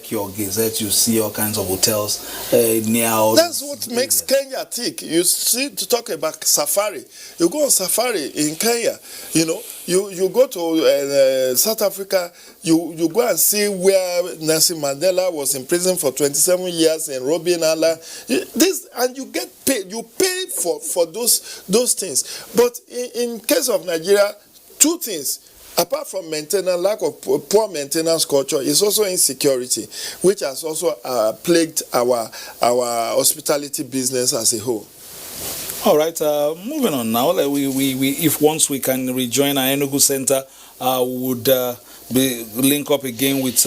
your gazette, you see all kinds of hotels near all. That's what makes Kenya tick. You see, to talk about safari, you go on safari in Kenya, you go to South Africa, you go and see where Nelson Mandela was in prison for 27 years in Robben Island. And you get paid, you pay for those things. But in case of Nigeria, two things. Apart from maintenance, lack of poor maintenance culture, is also insecurity, which has also plagued our hospitality business as a whole. All right, moving on now. If once we can rejoin our Enugu Center, we would link up again with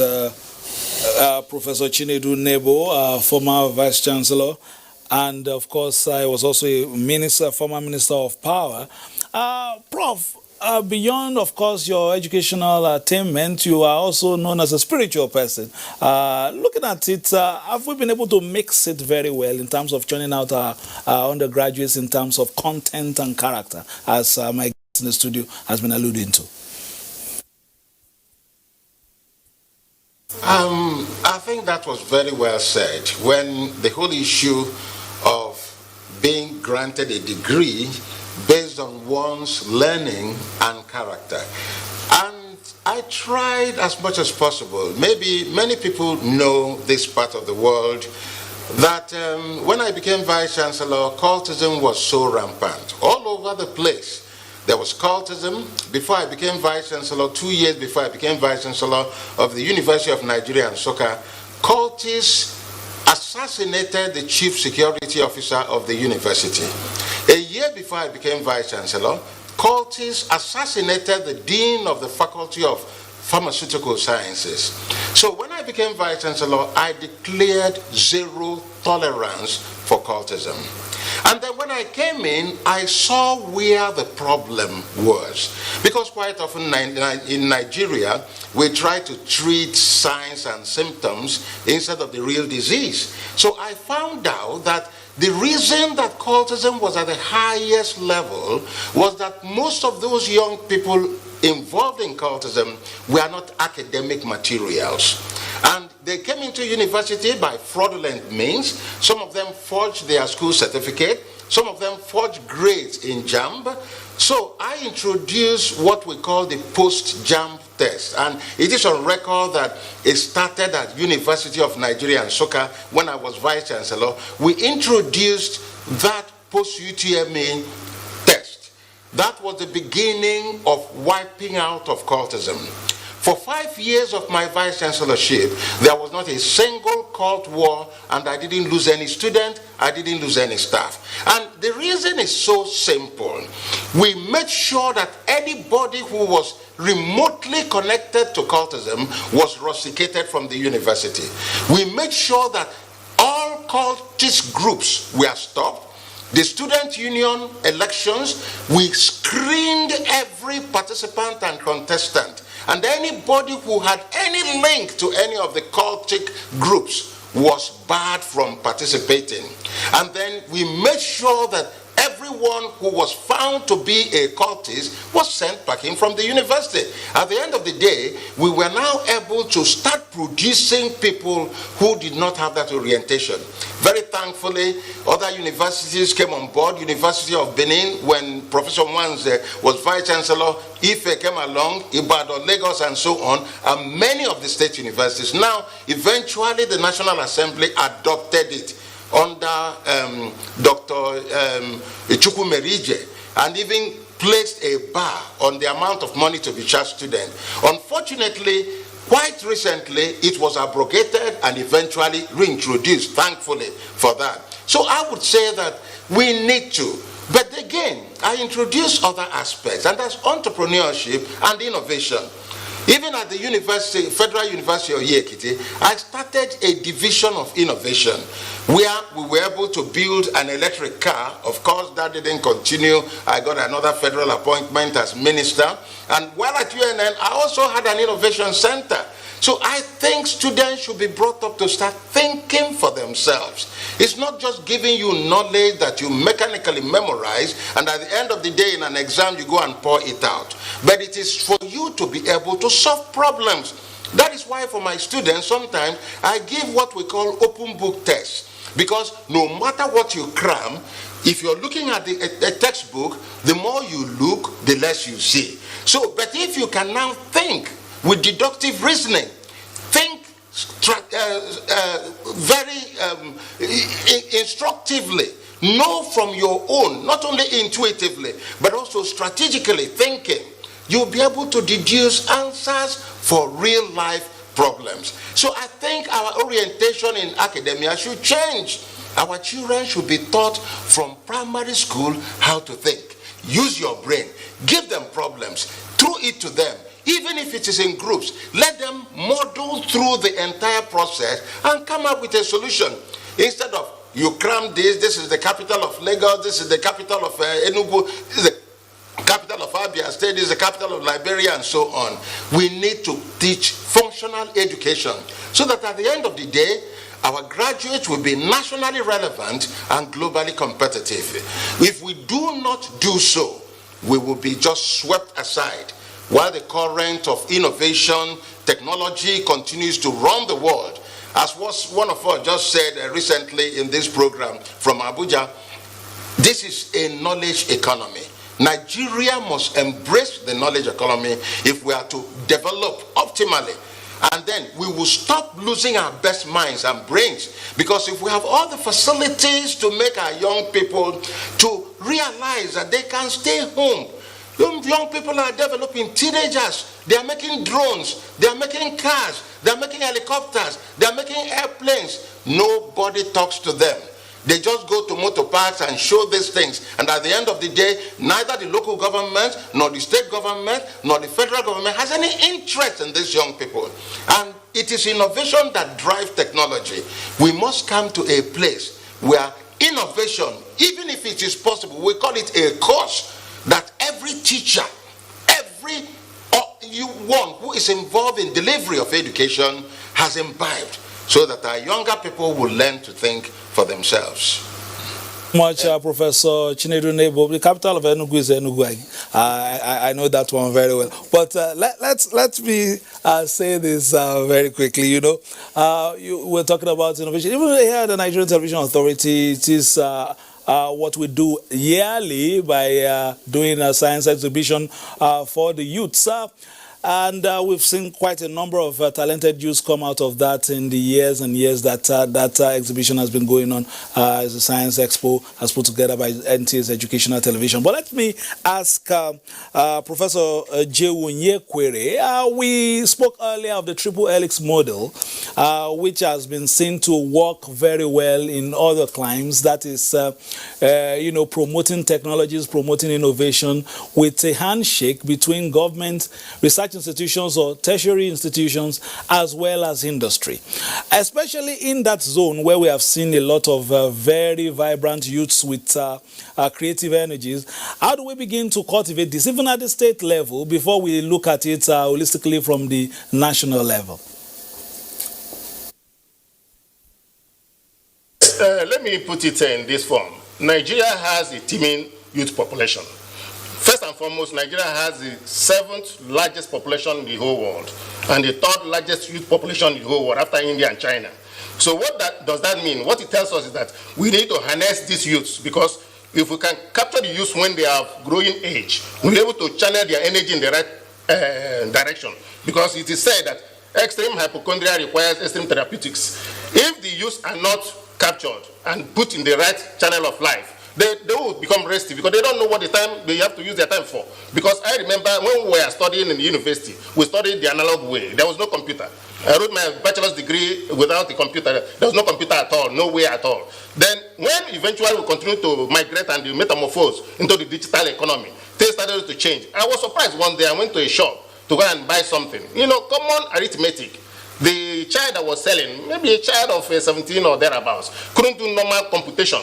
Professor Chinedu Nebo, former Vice Chancellor, and of course, I was also a former Minister of Power. Prof. Beyond, of course, your educational attainment, you are also known as a spiritual person. Looking at it, have we been able to mix it very well in terms of churning out our undergraduates in terms of content and character, as my guest in the studio has been alluding to? I think that was very well said. When the whole issue of being granted a degree based on one's learning and character. And I tried as much as possible. Maybe many people know this part of the world, that when I became Vice Chancellor, cultism was so rampant. All over the place, there was cultism. Before I became Vice Chancellor, 2 years before I became Vice Chancellor of the University of Nigeria and Soka, cultists assassinated the Chief Security Officer of the university. A year before I became Vice Chancellor, cultists assassinated the Dean of the Faculty of Pharmaceutical Sciences. So when I became Vice Chancellor, I declared zero tolerance for cultism. And then when I came in, I saw where the problem was. Because quite often in Nigeria, we try to treat signs and symptoms instead of the real disease. So I found out that the reason that cultism was at the highest level was that most of those young people involved in cultism were not academic materials. And they came into university by fraudulent means. Some of them forged their school certificate. Some of them forged grades in JAMB. So I introduced what we call the post-JAMB test. And it is on record that it started at University of Nigeria and Soka when I was Vice Chancellor. We introduced that post-UTME test. That was the beginning of wiping out of cultism. For 5 years of my Vice Chancellorship, there was not a single cult war, and I didn't lose any student, I didn't lose any staff. And the reason is so simple. We made sure that anybody who was remotely connected to cultism was rusticated from the university. We made sure that all cultist groups were stopped. The student union elections, we screened every participant and contestant. And anybody who had any link to any of the cultic groups was barred from participating. And then we made sure that everyone who was found to be a cultist was sent back in from the university. At the end of the day, we were now able to start producing people who did not have that orientation. Very thankfully, other universities came on board. University of Benin, when Professor Mwanze was Vice Chancellor, Ife came along, Ibadan, Lagos, and so on, and many of the state universities. Now, eventually, the National Assembly adopted it under Dr. Chukwumerije, and even placed a bar on the amount of money to be charged students. Unfortunately, quite recently, it was abrogated and eventually reintroduced, thankfully for that. So I would say that we need to. But again, I introduced other aspects, and that's entrepreneurship and innovation. Even at the university, Federal University of Yekiti, I started a division of innovation where we were able to build an electric car. Of course, that didn't continue. I got another federal appointment as minister. And while at UNN, I also had an innovation center. So I think students should be brought up to start thinking for themselves. It's not just giving you knowledge that you mechanically memorize, and at the end of the day in an exam you go and pour it out. But it is for you to be able to solve problems. That is why for my students, sometimes I give what we call open book tests. Because no matter what you cram, if you're looking at a textbook, the more you look, the less you see. So, but if you can now think with deductive reasoning, think very instructively, know from your own, not only intuitively, but also strategically thinking, you'll be able to deduce answers for real life problems. So I think our orientation in academia should change. Our children should be taught from primary school how to think. Use your brain. Give them problems. Throw it to them. Even if it is in groups, let them model through the entire process and come up with a solution. Instead of, you cram this is the capital of Lagos, this is the capital of Enugu, this is the capital of Abia State, this is the capital of Liberia, and so on. We need to teach functional education so that at the end of the day, our graduates will be nationally relevant and globally competitive. If we do not do so, we will be just swept aside while the current of innovation, technology continues to run the world. As was one of us just said recently in this program from Abuja, this is a knowledge economy. Nigeria must embrace the knowledge economy if we are to develop optimally. And then we will stop losing our best minds and brains. Because if we have all the facilities to make our young people to realize that they can stay home. Young people are developing, teenagers, they are making drones, they are making cars, they are making helicopters, they are making airplanes. Nobody talks to them. They just go to motor parks and show these things. And at the end of the day, neither the local government, nor the state government, nor the federal government has any interest in these young people. And it is innovation that drives technology. We must come to a place where innovation, even if it is possible, we call it a course, that every teacher, every one who is involved in delivery of education has imbibed, so that our younger people will learn to think for themselves. Professor Chinedu Nebo, the capital of Enugu is Enugu. I know that one very well. But let me say this very quickly. You know, you were talking about innovation. Even here at the Nigerian Television Authority, it is what we do yearly by doing a science exhibition for the youths. And we've seen quite a number of talented youths come out of that in the years and years that that exhibition has been going on as a science expo as put together by NTA's Educational Television. But let me ask Professor Jewunye Kwere. We spoke earlier of the triple helix model, which has been seen to work very well in other climes. That is, you know, promoting technologies, promoting innovation with a handshake between government, research institutions or tertiary institutions, as well as industry, especially in that zone where we have seen a lot of very vibrant youths with creative energies. How do we begin to cultivate this, even at the state level, before we look at it holistically from the national level? Let me put it in this form. Nigeria has a teeming youth population. First and foremost, Nigeria has the 7th largest population in the whole world and the 3rd largest youth population in the whole world after India and China. So what does that mean? What it tells us is that we need to harness these youths, because if we can capture the youths when they have growing age, we'll be able to channel their energy in the right direction. Because it is said that extreme hypochondria requires extreme therapeutics. If the youths are not captured and put in the right channel of life, they will become restive, because they don't know what the time they have to use their time for. Because I remember when we were studying in the university, we studied the analog way. There was no computer. I wrote my bachelor's degree without the computer. There was no computer at all, no way at all. Then when eventually we continued to migrate and metamorphose into the digital economy, things started to change. I was surprised one day I went to a shop to go and buy something. You know, common arithmetic. The child that was selling, maybe a child of 17 or thereabouts, couldn't do normal computation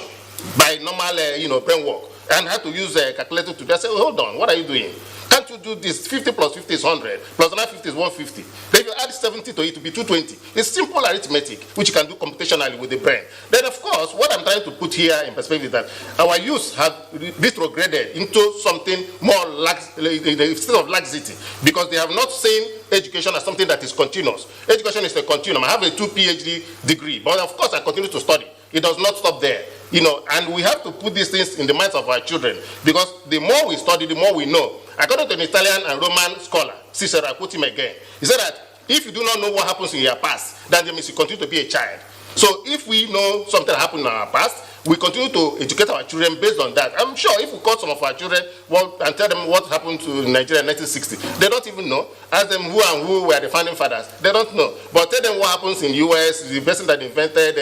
by normal, brain work, and had to use a calculator to just say, hold on, what are you doing? Can't you do this? 50 plus 50 is 100, plus another 50 is 150. Then you add 70 to it to be 220. It's simple arithmetic, which you can do computationally with the brain. Then, of course, what I'm trying to put here in perspective is that our youth have retrograded into something more state of laxity, because they have not seen education as something that is continuous. Education is a continuum. I have a 2 PhD degree, but of course I continue to study. It does not stop there. And we have to put these things in the minds of our children, because the more we study, the more we know. According to an Italian and Roman scholar, Cicero, I quote him again, he said that if you do not know what happens in your past, then it means you continue to be a child. So if we know something happened in our past, we continue to educate our children based on that. I'm sure if we call some of our children and tell them what happened to Nigeria in 1960, they don't even know. Ask them who were the founding fathers, they don't know. But tell them what happens in the US, the person that invented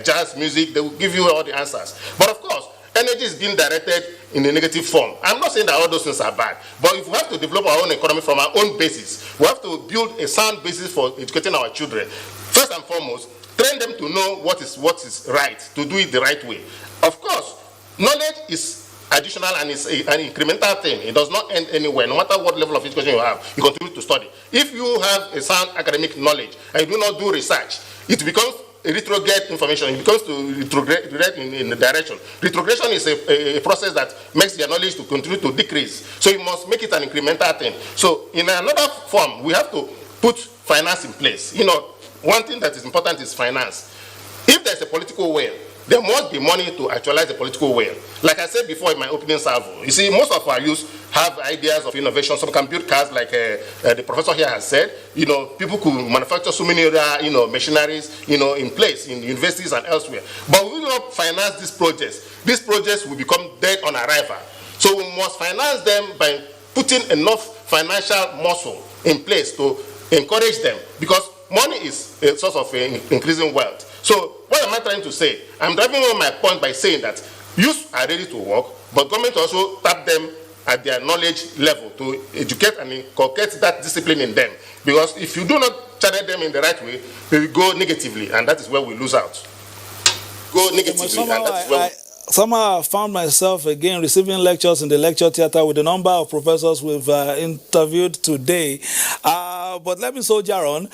jazz music, they will give you all the answers. But of course, energy is being directed in a negative form. I'm not saying that all those things are bad, but if we have to develop our own economy from our own basis, we have to build a sound basis for educating our children. First and foremost, train them to know what is right, to do it the right way. Of course, knowledge is additional and it's an incremental thing. It does not end anywhere. No matter what level of education you have, you continue to study. If you have a sound academic knowledge and you do not do research, it becomes retrograde information. It becomes to retrograde in the direction. Retrogression is a process that makes your knowledge to continue to decrease. So you must make it an incremental thing. So in another form, we have to put finance in place. One thing that is important is finance. If there's a political will, there must be money to actualize the political will. Like I said before in my opening salvo, you see, most of our youth have ideas of innovation. Some can build cars, like the professor here has said. People could manufacture so many other, machineries, in place, in universities and elsewhere. But we will not finance these projects will become dead on arrival. So we must finance them by putting enough financial muscle in place to encourage them, because money is a source of increasing wealth. So what am I trying to say? I'm driving home my point by saying that youth are ready to work, but government also tap them at their knowledge level to educate and inculcate that discipline in them. Because if you do not channel them in the right way, they will go negatively, and that is where we lose out. Go negatively, and that is where somehow I found myself again receiving lectures in the lecture theater with the number of professors we've interviewed today. But let me soldier on.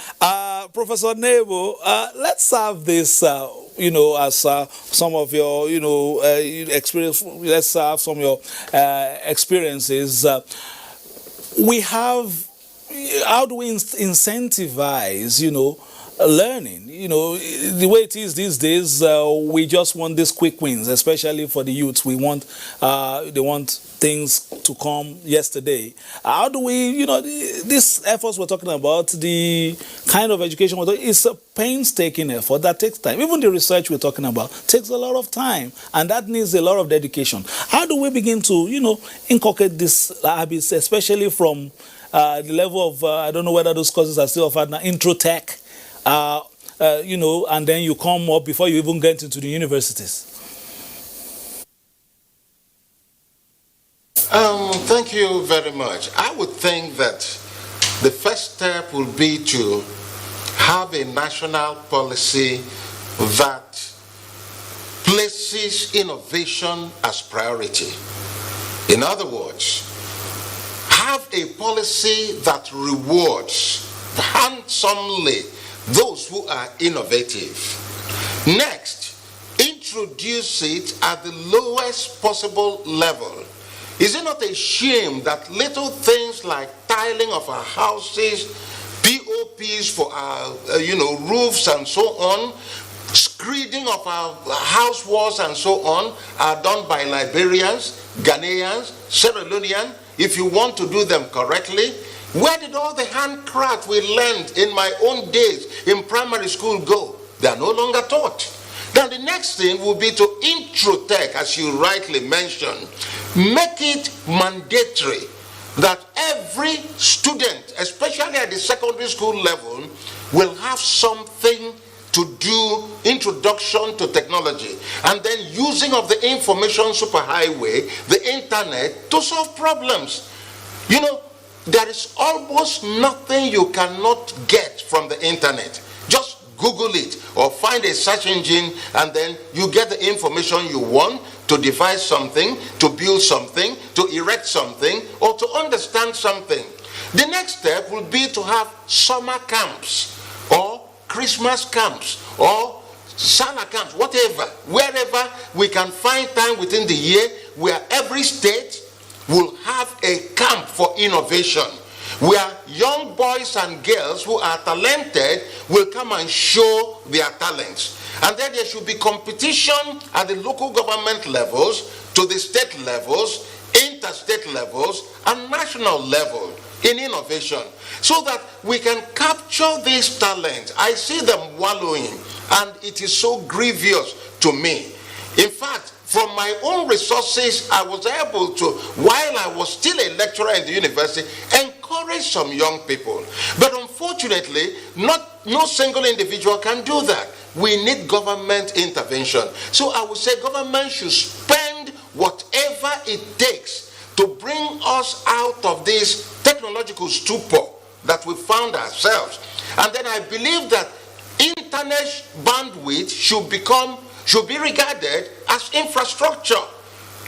Professor Nebo, let's have this, as some of your, experience. Let's have some of your experiences. How do we incentivize, learning? The way it is these days, we just want these quick wins, especially for the youth. They want things to come yesterday. How do we, these efforts we're talking about, the kind of education we're talking, it's a painstaking effort that takes time. Even the research we're talking about takes a lot of time, and that needs a lot of dedication. How do we begin to, inculcate these habits, especially from the level of, I don't know whether those courses are still offered now, intro tech, and then you come up before you even get into the universities? Thank you very much. I would think that the first step will be to have a national policy that places innovation as priority. In other words, have a policy that rewards handsomely those who are innovative. Next, introduce it at the lowest possible level. Is it not a shame that little things like tiling of our houses, POPs for our roofs and so on, screeding of our house walls and so on, are done by Liberians, Ghanaians, Sierra Leoneans? If you want to do them correctly, where did all the handcraft we learned in my own days in primary school go? They are no longer taught. Then the next thing will be to introtech, as you rightly mentioned. Make it mandatory that every student, especially at the secondary school level, will have something to do, introduction to technology, and then using of the information superhighway, the internet, to solve problems. There is almost nothing you cannot get from the internet. Just Google it or find a search engine, and then you get the information you want to devise something, to build something, to erect something, or to understand something. The next step will be to have summer camps or Christmas camps or summer camps, whatever, wherever we can find time within the year, where every state will have a camp for innovation. where young boys and girls who are talented will come and show their talents. And then there should be competition at the local government levels, to the state levels, interstate levels, and national level in innovation, so that we can capture these talents. I see them wallowing, and it is so grievous to me. In fact, from my own resources, I was able to, while I was still a lecturer in the university, encourage some young people. But unfortunately, no single individual can do that. We need government intervention. So I would say government should spend whatever it takes to bring us out of this technological stupor that we found ourselves. And then I believe that internet bandwidth should be regarded as infrastructure.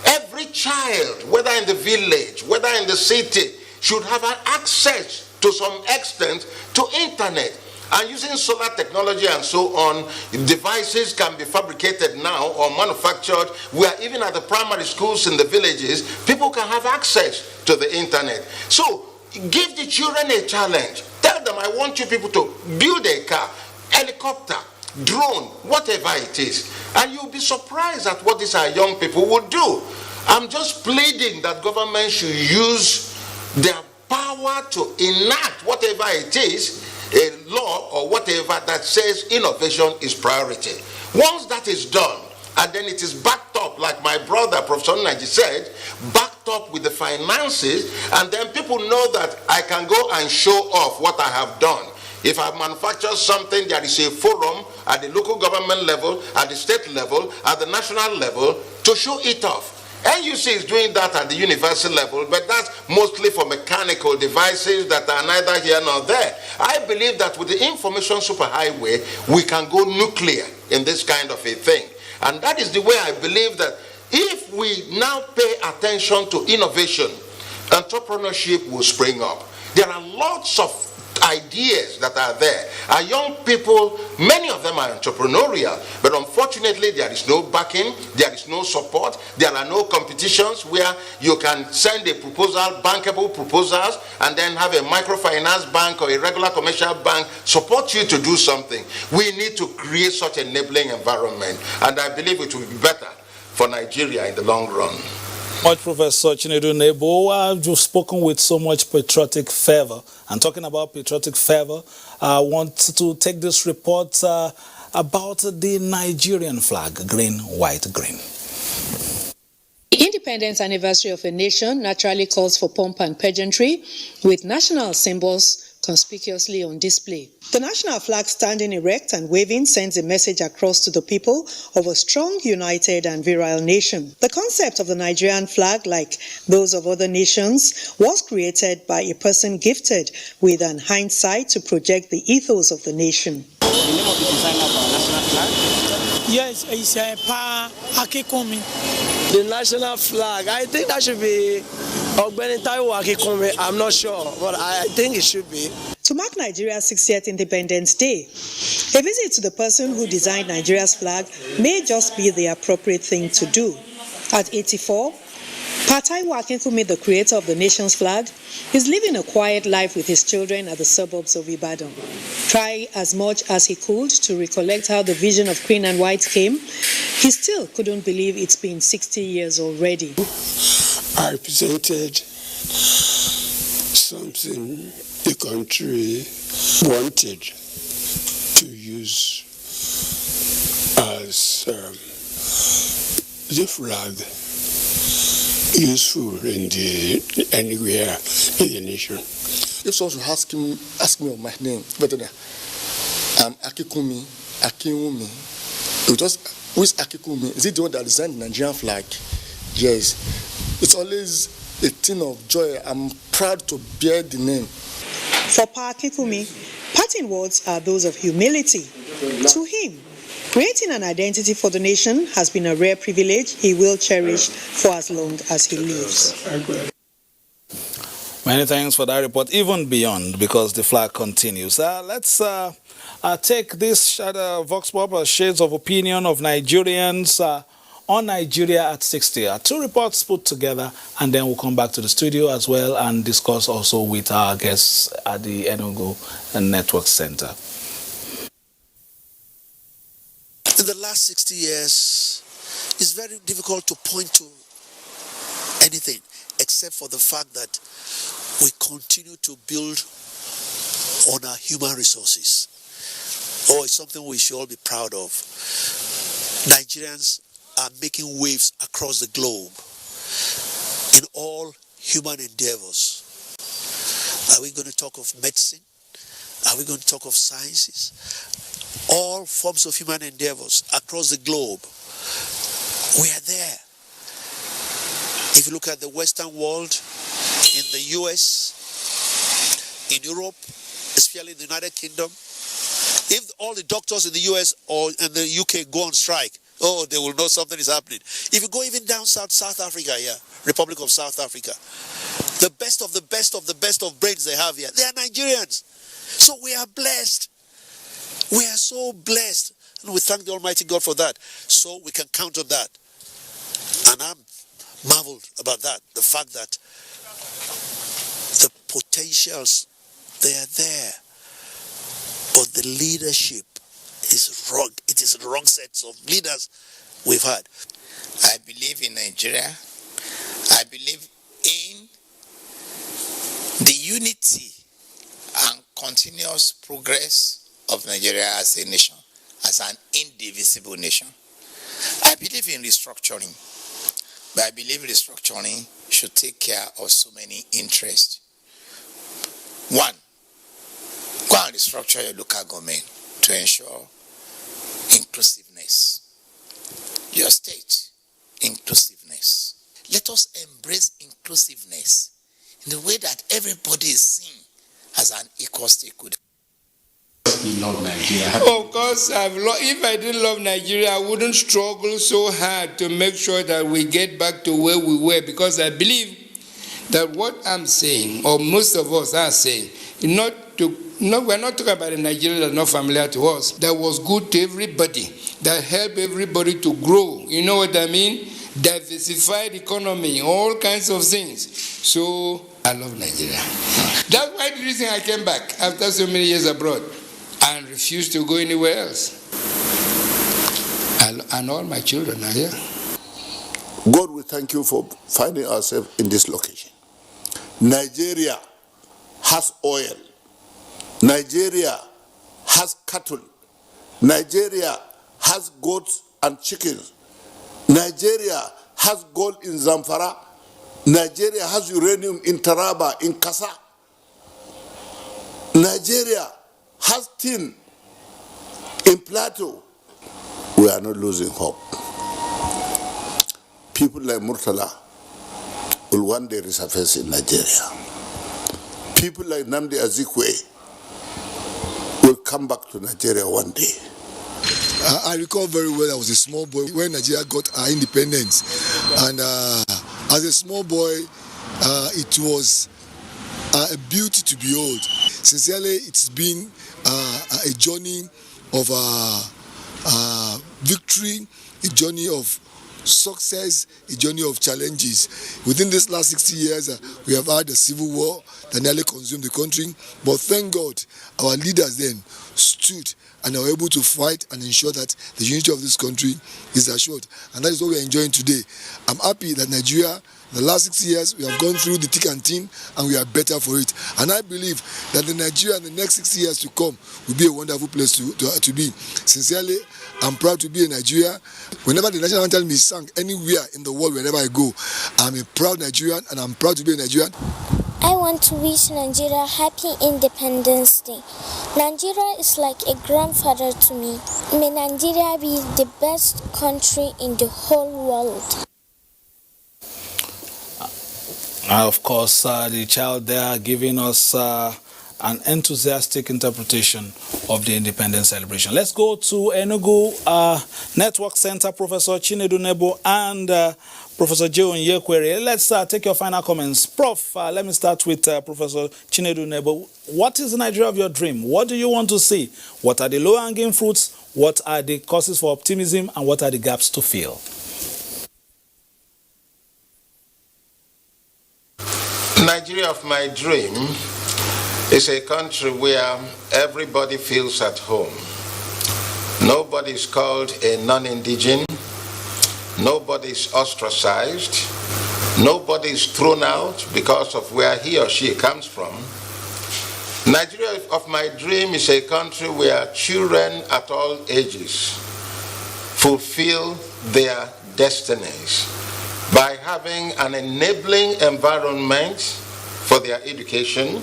Every child, whether in the village, whether in the city, should have an access to some extent to internet. And using solar technology and so on, devices can be fabricated now or manufactured, where even at the primary schools in the villages, people can have access to the internet. So give the children a challenge. Tell them, I want you people to build a car, helicopter, drone, whatever it is. And you'll be surprised at what these our young people would do. I'm just pleading that government should use their power to enact whatever it is, a law or whatever that says innovation is priority. Once that is done, and then it is backed up, like my brother, Professor Naji said, backed up with the finances, and then people know that I can go and show off what I have done. If I manufacture something, there is a forum at the local government level, at the state level, at the national level, to show it off. NUC is doing that at the university level, but that's mostly for mechanical devices that are neither here nor there. I believe that with the information superhighway, we can go nuclear in this kind of a thing. And that is the way I believe that if we now pay attention to innovation, entrepreneurship will spring up. There are lots of ideas that are there. Our young people, many of them are entrepreneurial, but unfortunately there is no backing, there is no support, there are no competitions where you can send a proposal, bankable proposals, and then have a microfinance bank or a regular commercial bank support you to do something. We need to create such an enabling environment, and I believe it will be better for Nigeria in the long run. Much Professor Chinedu Nebo, you've spoken with so much patriotic fervor. And talking about patriotic fervor, I want to take this report about the Nigerian flag, green, white, green. The independence anniversary of a nation naturally calls for pomp and pageantry, with national symbols conspicuously on display. The national flag standing erect and waving sends a message across to the people of a strong, united and virile nation. The concept of the Nigerian flag, like those of other nations, was created by a person gifted with an hindsight to project the ethos of the nation. The name of the designer of our national flag? Yes, it's Pa Akikomi. The national flag, I think that should be Ogbeni Taiwo Akikomi. I'm not sure, but I think it should be. To mark Nigeria's 60th Independence Day, a visit to the person who designed Nigeria's flag may just be the appropriate thing to do. At 84, Pa Taiwo Akikomi, the creator of the nation's flag, is living a quiet life with his children at the suburbs of Ibadan. Try as much as he could to recollect how the vision of green and white came, he still couldn't believe it's been 60 years already. I presented something the country wanted to use as the flag useful anywhere in the nation. If someone should ask me of my name, but I'm Akikomi, Akinwumi. Who is Akikomi? Is it the one that designed the Nigerian flag? Yes. It's always a thing of joy. I'm proud to bear the name. For Pa Akikomi, parting words are those of humility. To him, creating an identity for the nation has been a rare privilege he will cherish for as long as he lives. Many thanks for that report, even beyond, because the flag continues. Let's take this Vox Pop Shades of Opinion of Nigerians on Nigeria at 60. 2 reports put together, and then we'll come back to the studio as well and discuss also with our guests at the Enugu Network Center. In the last 60 years, it's very difficult to point to anything except for the fact that we continue to build on our human resources. Oh, it's something we should all be proud of. Nigerians are making waves across the globe in all human endeavors. Are we going to talk of medicine? Are we going to talk of sciences? All forms of human endeavors across the globe, we are there. If you look at the Western world, in the US, in Europe, especially in the United Kingdom, if all the doctors in the US or in the UK go on strike, oh, they will know something is happening. If you go even down South Africa here, Republic of South Africa, the best of the best of the best of brains they have here, they are Nigerians. So we are blessed. We are so blessed. And we thank the Almighty God for that. So we can count on that. And I'm marveled about that. The fact that the potentials, they are there. But the leadership is wrong. It is the wrong sets of leaders we've had. I believe in Nigeria. I believe in the unity and continuous progress of Nigeria as a nation, as an indivisible nation. I believe in restructuring, but I believe restructuring should take care of so many interests. One, go and restructure your local government to ensure inclusiveness. Your state, inclusiveness. Let us embrace inclusiveness in the way that everybody is seen as an equal stakeholder. You love Nigeria. Of course, if I didn't love Nigeria, I wouldn't struggle so hard to make sure that we get back to where we were, because I believe that what I'm saying, or most of us are saying, we're not talking about a Nigeria that's not familiar to us, that was good to everybody, that helped everybody to grow. You know what I mean? Diversified economy, all kinds of things. So I love Nigeria. That's why the reason I came back after so many years abroad and refused to go anywhere else. And all my children are here. God, we thank you for finding ourselves in this location. Nigeria has oil. Nigeria has cattle. Nigeria has goats and chickens. Nigeria has gold in Zamfara. Nigeria has uranium in Taraba, in Kasa. Nigeria has tin in Plateau. We are not losing hope. People like Murtala will one day resurface in Nigeria. People like Nnamdi Azikiwe will come back to Nigeria one day. I recall very well I was a small boy when Nigeria got our independence. And as a small boy, it was a beauty to behold. Sincerely, it's been a journey of victory, a journey of success, a journey of challenges. Within this last 60 years, we have had a civil war that nearly consumed the country. But thank God, our leaders then stood and are able to fight and ensure that the unity of this country is assured. And that is what we are enjoying today. I'm happy that Nigeria, the last 6 years, we have gone through the thick and thin, and we are better for it. And I believe that the Nigeria in the next 60 years to come will be a wonderful place to be. Sincerely, I'm proud to be in Nigeria. Whenever the national anthem is sung anywhere in the world, wherever I go, I'm a proud Nigerian, and I'm proud to be a Nigerian. I want to wish Nigeria happy Independence Day. Nigeria is like a grandfather to me. May Nigeria be the best country in the whole world. Of course, the child there giving us an enthusiastic interpretation of the independence celebration. Let's go to Enugu Network Center, Professor Chinedu Nebo and Professor Joe Nyekwere. Let's take your final comments. Prof, let me start with Professor Chinedu Nebo. What is the Nigeria of your dream? What do you want to see? What are the low-hanging fruits? What are the causes for optimism? And what are the gaps to fill? Nigeria of my dream is a country where everybody feels at home. Nobody is called a non-indigen. Nobody is ostracized. Nobody is thrown out because of where he or she comes from. Nigeria of my dream is a country where children at all ages fulfill their destinies by having an enabling environment for their education,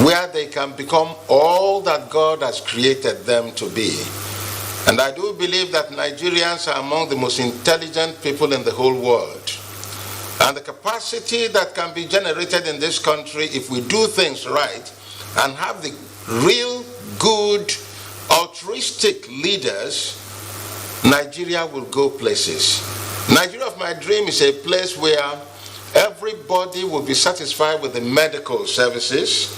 where they can become all that God has created them to be. And I do believe that Nigerians are among the most intelligent people in the whole world. And the capacity that can be generated in this country if we do things right and have the real good altruistic leaders, Nigeria will go places. Nigeria of my dream is a place where everybody will be satisfied with the medical services,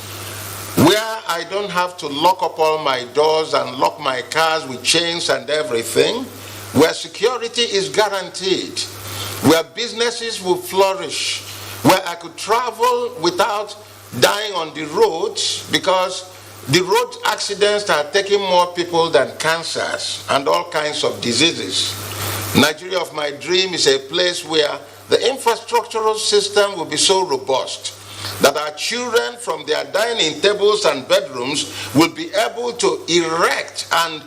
where I don't have to lock up all my doors and lock my cars with chains and everything, where security is guaranteed, where businesses will flourish, where I could travel without dying on the roads, because the road accidents are taking more people than cancers and all kinds of diseases. Nigeria of my dream is a place where the infrastructural system will be so robust that our children from their dining tables and bedrooms will be able to erect and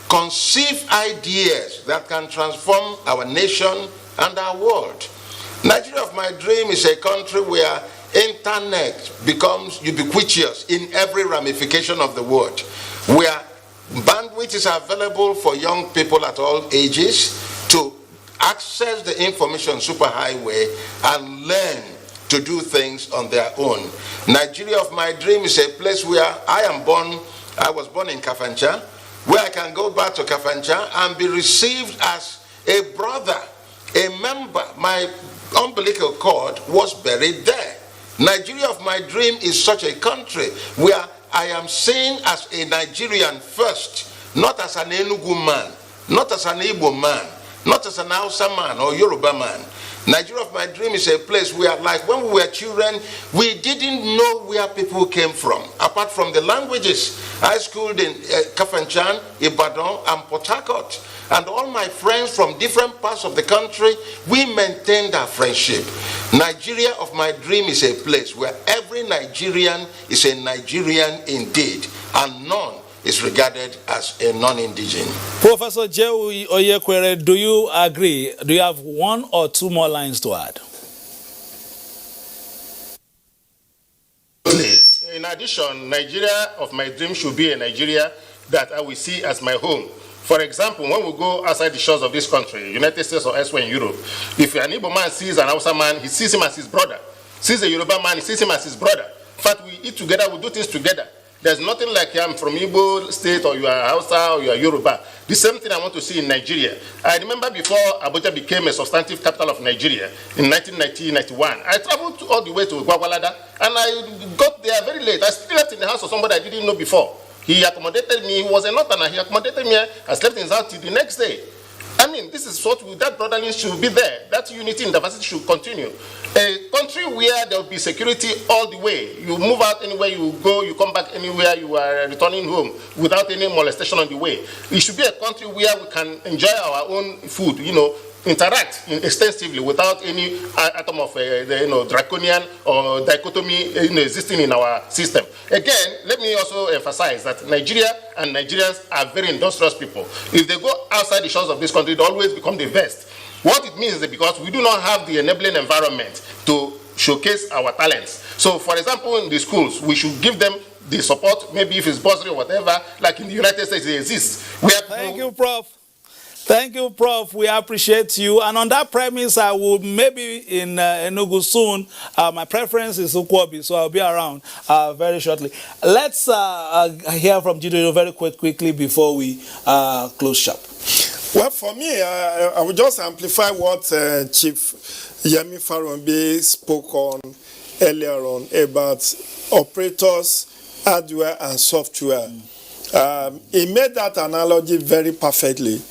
conceive ideas that can transform our nation and our world. Nigeria of my dream is a country where internet becomes ubiquitous in every ramification of the word, where bandwidth is available for young people at all ages to access the information superhighway and learn to do things on their own. Nigeria of my dream is a place where I was born in Kafancha, where I can go back to Kafancha and be received as a brother, a member. My umbilical cord was buried there. Nigeria of my dream is such a country where I am seen as a Nigerian first, not as an Enugu man, not as an Igbo man, not as an Hausa man or Yoruba man. Nigeria of my dream is a place where, like when we were children, we didn't know where people came from, apart from the languages. I schooled in Kafanchan, Ibadan, and Port Harcourt. And all my friends from different parts of the country, we maintained our friendship. Nigeria of my dream is a place where every Nigerian is a Nigerian indeed, and none is regarded as a non-indigen. Professor Jehu Oyekwere, do you agree? Do you have one or two more lines to add? In addition, Nigeria of my dream should be a Nigeria that I will see as my home. For example, when we go outside the shores of this country, United States or elsewhere in Europe, if an Igbo man sees an Hausa man, he sees him as his brother. Sees a Yoruba man, he sees him as his brother. In fact, we eat together, we do things together. There's nothing like I'm from Igbo state or you are Hausa or you are Yoruba. The same thing I want to see in Nigeria. I remember before Abuja became a substantive capital of Nigeria in 1990-91, I traveled all the way to Gwagwalada and I got there very late. I slept in the house of somebody I didn't know before. He accommodated me, he was a northerner, he accommodated me, I slept in his house till the next day. I mean, this is what that brotherly should be there. That unity in diversity should continue. A country where there will be security all the way. You move out anywhere you go, you come back anywhere, you are returning home without any molestation on the way. It should be a country where we can enjoy our own food, interact extensively without any atom of draconian or dichotomy existing in our system. Again, let me also emphasize that Nigeria and Nigerians are very industrious people. If they go outside the shores of this country, they always become the best. What it means is because we do not have the enabling environment to showcase our talents. So, for example, in the schools, we should give them the support, maybe if it's bursary or whatever, like in the United States it exists. Thank you, Prof. Thank you, Prof. We appreciate you. And on that premise, I will maybe in Enugu soon. My preference is Ukwobi, so I'll be around very shortly. Let's hear from Jido very quickly before we close shop. Well, for me, I will just amplify what Chief Yemi Farombe spoke on earlier on about operators, hardware and software. He made that analogy very perfectly.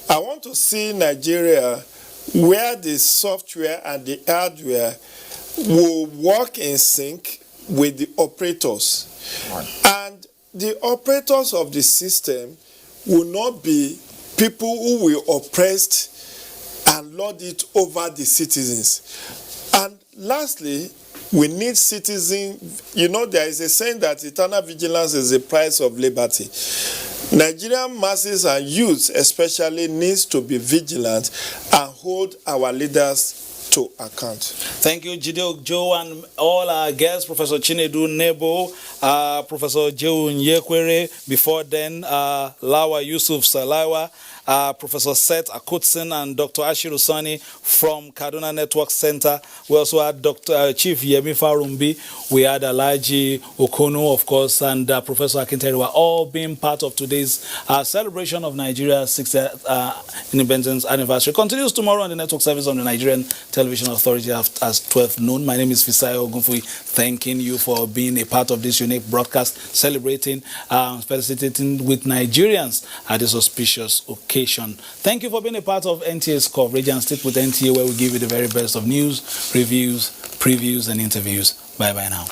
I want to see Nigeria where the software and the hardware will work in sync with the operators. Right. And the operators of the system will not be people who will oppress and lord it over the citizens. And lastly, we need citizens. You know, there is a saying that eternal vigilance is the price of liberty. Nigerian masses and youth especially needs to be vigilant and hold our leaders to account. Thank you, Jide Joe, and all our guests, Professor Chinedu Nebo, Professor Joe Nyekwere, before then, Lawa Yusuf Salawa, Professor Seth Akutsin, and Dr. Ashiru Sani from Kaduna Network Center. We also had Chief Yemi Farumbi, we had Alaji Okono, of course, and Professor Akinteri were all being part of today's celebration of Nigeria's 60th independence anniversary. Continues tomorrow on the network service on the Nigerian Television Authority as 12 noon. My name is Fisayo Ogunfui, thanking you for being a part of this unique broadcast, celebrating, felicitating with Nigerians at this auspicious occasion. Thank you for being a part of NTA's coverage, and stick with NTA, where we give you the very best of news, reviews, previews, and interviews. Bye-bye now.